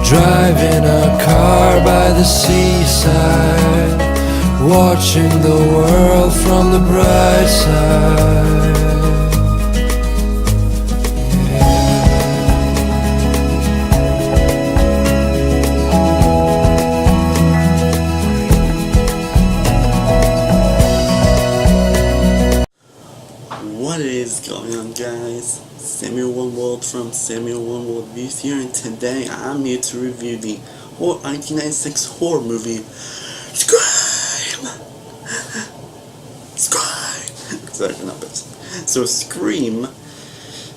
Driving a car by the seaside, watching the world from the bright side. What is going on, guys? Samuel One World from Samuel One World Reviews here, and today I'm here to review the 1996 horror movie Scream! Sorry for numbers. So Scream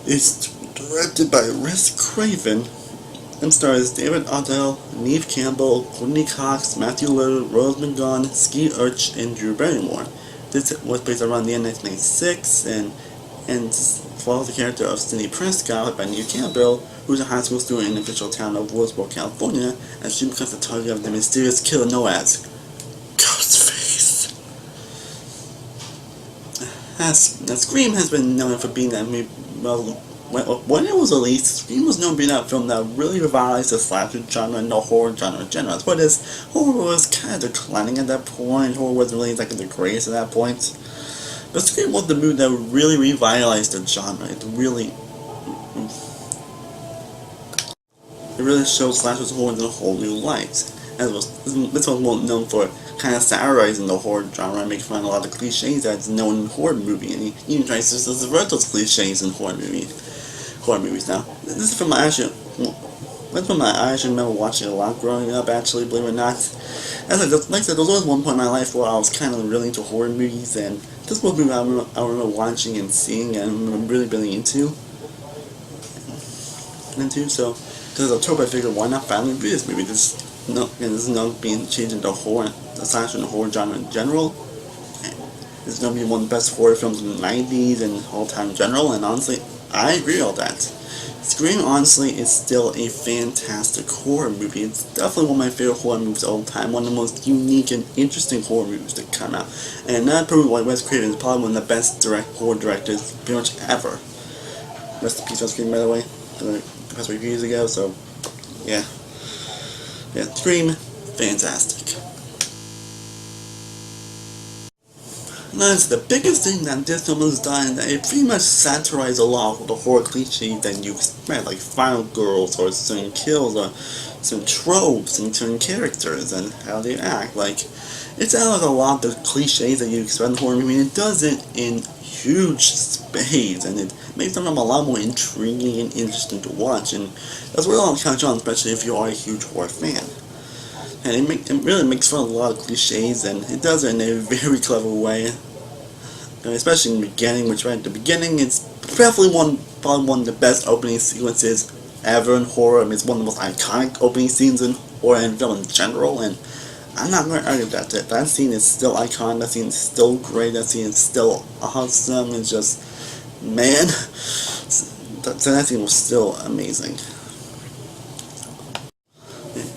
is directed by Wes Craven and stars David Odell, Neve Campbell, Courtney Cox, Matthew Lillard, Rose McGowan, Skeet Urch, and Drew Barrymore. This was based around the end of 1996 and follows the character of Sidney Prescott by Neve Campbell, who's a high school student in the fictional town of Woodsboro, California, and she becomes the target of the mysterious killer known as Ghostface. Now, Scream has been known for being that movie. Well, when it was released, Scream was known for being that film that really revitalized the slasher genre and the horror genre in general. But as horror was kind of declining at that point, horror wasn't really like the greatest at that point. But Scream was the movie that really revitalized the genre. It really showed slashers horror in a whole new light. This was well known for kind of satirizing the horror genre and making fun of a lot of cliches that's known in horror movie, and he even tries to subvert those cliches in horror movies. Now, this is from I actually remember watching a lot growing up, actually, believe it or not. Like I said, there was always one point in my life where I was kind of really into horror movies, and this was a movie I remember watching and seeing and really into. So, because October, I figured, why not finally review this movie? This is not being changed into horror, the slasher and horror genre in general. It's going to be one of the best horror films in the 90s and all time in general, and honestly, I agree with all that. Scream, honestly, is still a fantastic horror movie. It's definitely one of my favorite horror movies of all time, one of the most unique and interesting horror movies to come out. And that proves why Wes Craven is probably one of the best horror directors pretty much ever. Rest in peace on Scream, by the way. The past reviews ago, so yeah, Scream, fantastic. Now, the biggest thing that this film has done is that it pretty much satirized a lot of the horror cliches that you expect, like final girls or certain kills or certain tropes and certain characters and how they act. Like, it's out of a lot of the cliches that you expect in horror movie, and it does it in huge spades, and it makes them a lot more intriguing and interesting to watch, and that's what I'll catch on, especially if you are a huge horror fan. And it really makes fun of a lot of cliches, and it does it in a very clever way. And especially in the beginning, which right at the beginning, it's definitely probably one of the best opening sequences ever in horror. I mean, it's one of the most iconic opening scenes in horror and film in general, and I'm not going to argue that. That scene is still iconic, that scene is still great, that scene is still awesome. It's just, man, that scene was still amazing.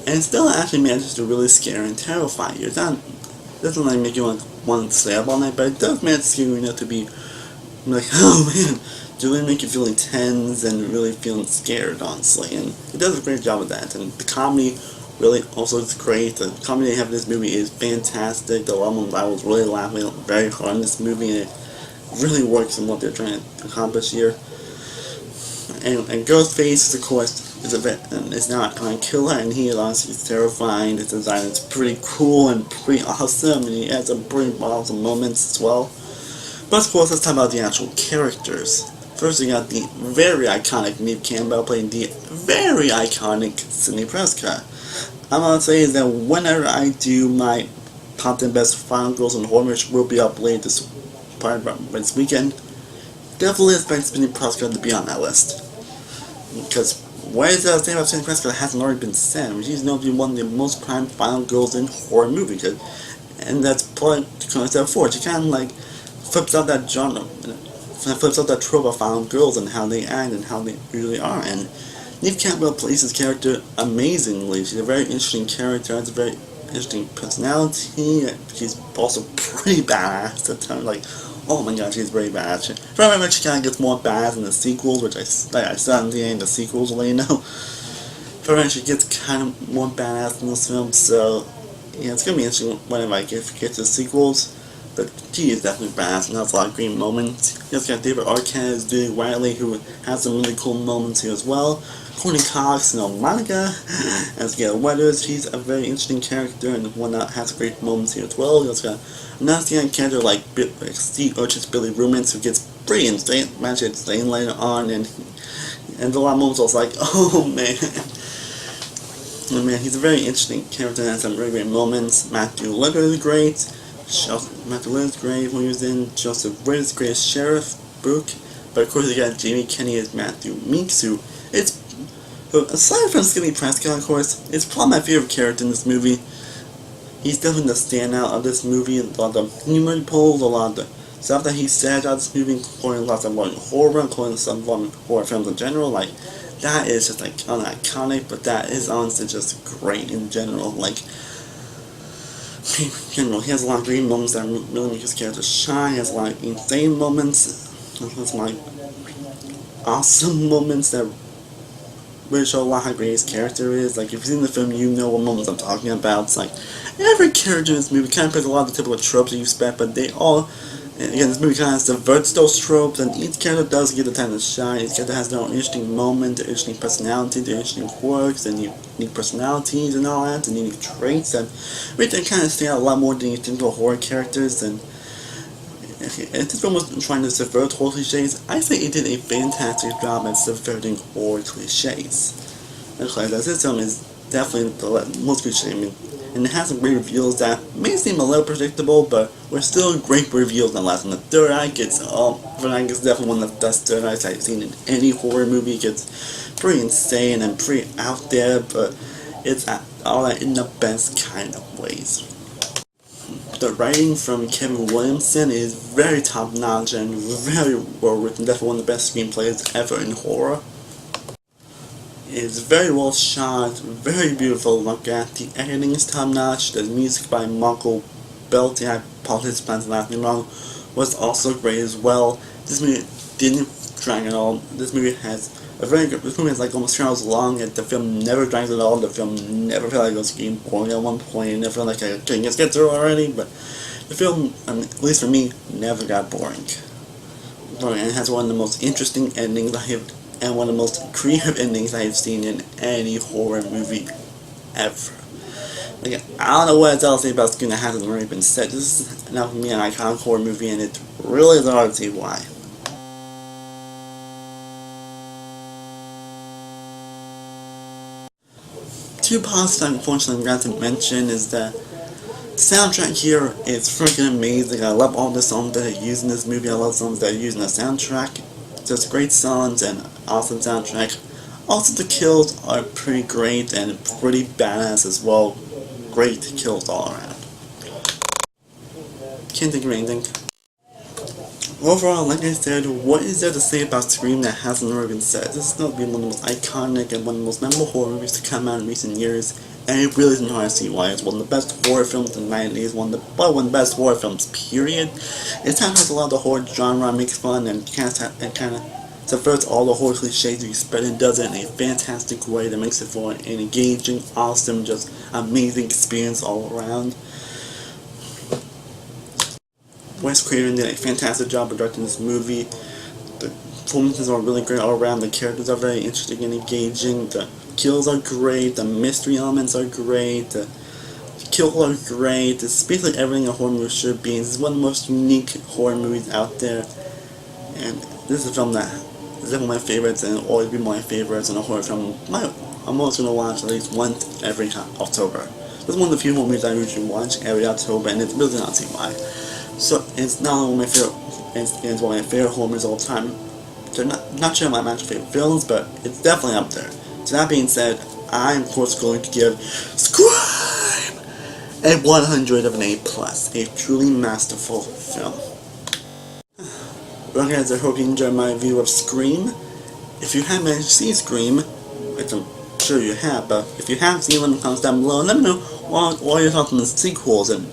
And it still actually manages to really scare and terrify you. It doesn't like make you want to stay up all night, but it does manage to scare you enough to be like, oh man, to really make you feel tense and really feeling scared, honestly. And it does a great job of that. And the comedy really also is great. The comedy they have in this movie is fantastic. The moment I was really laughing very hard in this movie, and it really works in what they're trying to accomplish here. And Ghostface, of course, is now an iconic killer, and he honestly is terrifying. His design is pretty cool and pretty awesome, and he has some pretty awesome moments as well. But of course, let's talk about the actual characters. First, we got the very iconic Neve Campbell playing the very iconic Sidney Prescott. I'm gonna say is that whenever I do my top 10 best final girls in horror, which will be up later this weekend, definitely expect Sidney Prescott to be on that list. Because what is that thing about Sidney Prescott hasn't already been said? She's known to be one of the most prime final girls in horror movies, and that's part of step forward. She kind of like flips out that genre, flips out that trope of final girls and how they act and how they really are. And Neve Campbell plays this character amazingly. She's a very interesting character, has a very interesting personality. She's also pretty badass at times. Like, oh my god, she's very badass. If I remember, she kind of gets more badass in the sequels, which I said in the end, the sequels will let you know. But actually gets kind of more badass in this film, so yeah, it's gonna be interesting whenever I get to the sequels. But he is definitely badass and has a lot of great moments. He also got David Arquette as Dewey Riley, who has some really cool moments here as well. Courtney Cox, Monica, as Gail Weathers, she's a very interesting character and one that has great moments here as well. He also got another young character like Steve Urchin's Billy Rumens, who gets pretty insane, actually insane later on, and a lot of moments I was like, oh man. Oh man, he's a very interesting character and has some very great moments. Matthew Lillard is great. Matthew Lillard is great when he was in Joseph Wood is great as Sheriff Brooke. But of course you got Jamie Kennedy as Matthew Meeks, who it's aside from Skinny Prescott, of course, it's probably my favorite character in this movie. He's definitely the standout of this movie. A lot of the humor he pulls, a lot of the stuff that he said out of this movie, including lots of horror, including some horror films in general. Like, that is just like iconic, but that is honestly just great in general. Like, in general, he has a lot of great moments that really make his character shine. He has a lot of insane moments. He has like awesome moments that really show a lot how great his character is. Like, if you've seen the film, you know what moments I'm talking about. It's like, every character in this movie kind of plays a lot of the typical tropes that you expect, but they all, again, this movie kind of subverts those tropes, and each character does get the time to shine. Each character has their own interesting moment, their interesting personality, their interesting quirks, and unique personalities and all that, and unique traits that make them kind of stand out a lot more than your typical horror characters. And if this film was trying to subvert horror cliches, I think it did a fantastic job at subverting horror cliches. Because this film is definitely the most cliche, and it has some great reveals that may seem a little predictable, but were still great reveals nonetheless. And the third act is definitely one of the best third acts I've seen in any horror movie. It gets pretty insane and pretty out there, but it's all that in the best kind of ways. The writing from Kevin Williamson is very top notch and very well written. Definitely one of the best screenplays ever in horror. It's very well shot, very beautiful to look at. The editing is top notch. The music by Michael Belty, I apologize if I'm last name wrong, was also great as well. This movie didn't drag at all. This movie has like almost 3 hours long, and the film never drags at all. The film never felt like it was getting boring at one point. It never felt like I couldn't just get through already, but the film, at least for me, never got boring. And it has one of the most interesting endings I have, and one of the most creative endings I have seen in any horror movie ever. Like, I don't know what else to say about Scooby that hasn't already been said. This is enough for me an iconic horror movie, and it really is hard to see why. Two parts that unfortunately I forgot to mention is that the soundtrack here is freaking amazing. I love all the songs that are used in this movie. I love songs that are used in the soundtrack. Just great songs and awesome soundtrack. Also, the kills are pretty great and pretty badass as well. Great kills all around. Can't think of anything. Overall, like I said, what is there to say about Scream that hasn't already been said? This is going to be one of the most iconic and one of the most memorable horror movies to come out in recent years, and it really isn't hard to see why. It's one of the best horror films in the 90s, one of the best horror films, period. It tackles a lot of the horror genre, makes fun, and kind of subverts all the horror cliches you expect, and does it in a fantastic way that makes it for an engaging, awesome, just amazing experience all around. Wes Craven did a fantastic job of directing this movie. The performances are really great all around. The characters are very interesting and engaging. The kills are great. The mystery elements are great. The kills are great. It's basically everything a horror movie should be. This is one of the most unique horror movies out there. And this is a film that is definitely my favorites and will always be my favorites in a horror film. I'm always going to watch at least once every October. This is one of the few horror movies I usually watch every October, and it's really not see why. So it's not only one of my favorite, it's one of my favorite horror movies of all time. They're not sure my actual favorite films, but it's definitely up there. So that being said, I'm of course going to give Scream a 100 of an A+. A truly masterful film. Well guys, I hope you enjoyed my review of Scream. If you haven't managed to see Scream, which I'm sure you have, but if you have seen them, comments down below and let me know what are your thoughts on the sequels and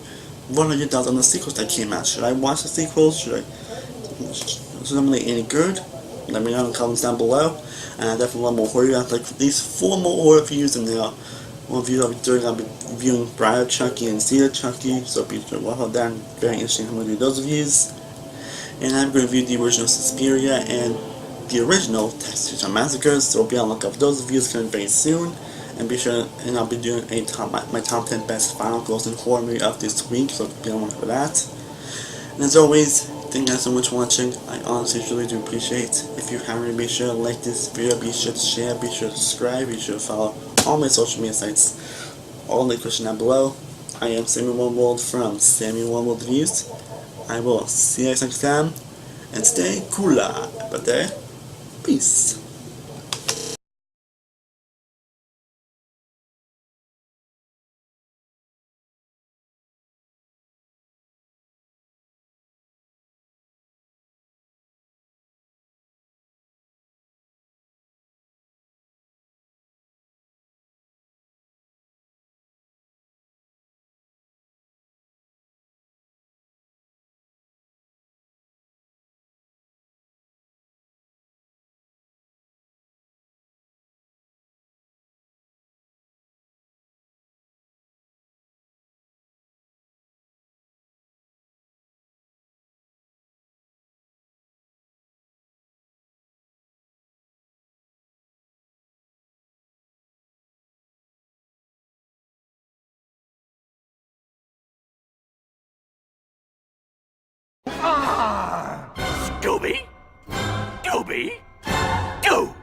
what are your thoughts on the sequels that came out? Should I watch the sequels? Should them really any good? Let me know in the comments down below. and I definitely want more horror. I have like at least 4 more horror reviews, and now one review I'll be doing, I'll be reviewing Bride of Chucky and Seed of Chucky, so be sure to watch that. Very interesting. I'm going to do those reviews. And I'm going to review the original Suspiria and the original Texas Chainsaw Massacre, so be on the lookout for those reviews coming very soon. And be sure, and I'll be doing my top 10 best final grossing horror movie of this week, so be on the lookout for that. And as always, thank you guys so much for watching. I honestly really do appreciate it. If you haven't, be sure to like this video, be sure to share, be sure to subscribe, be sure to follow all my social media sites, all in the description down below. I am Samuel One World from Samuel One World Reviews. I will see you guys next time, and stay cooler. But there, peace. Scooby-doo!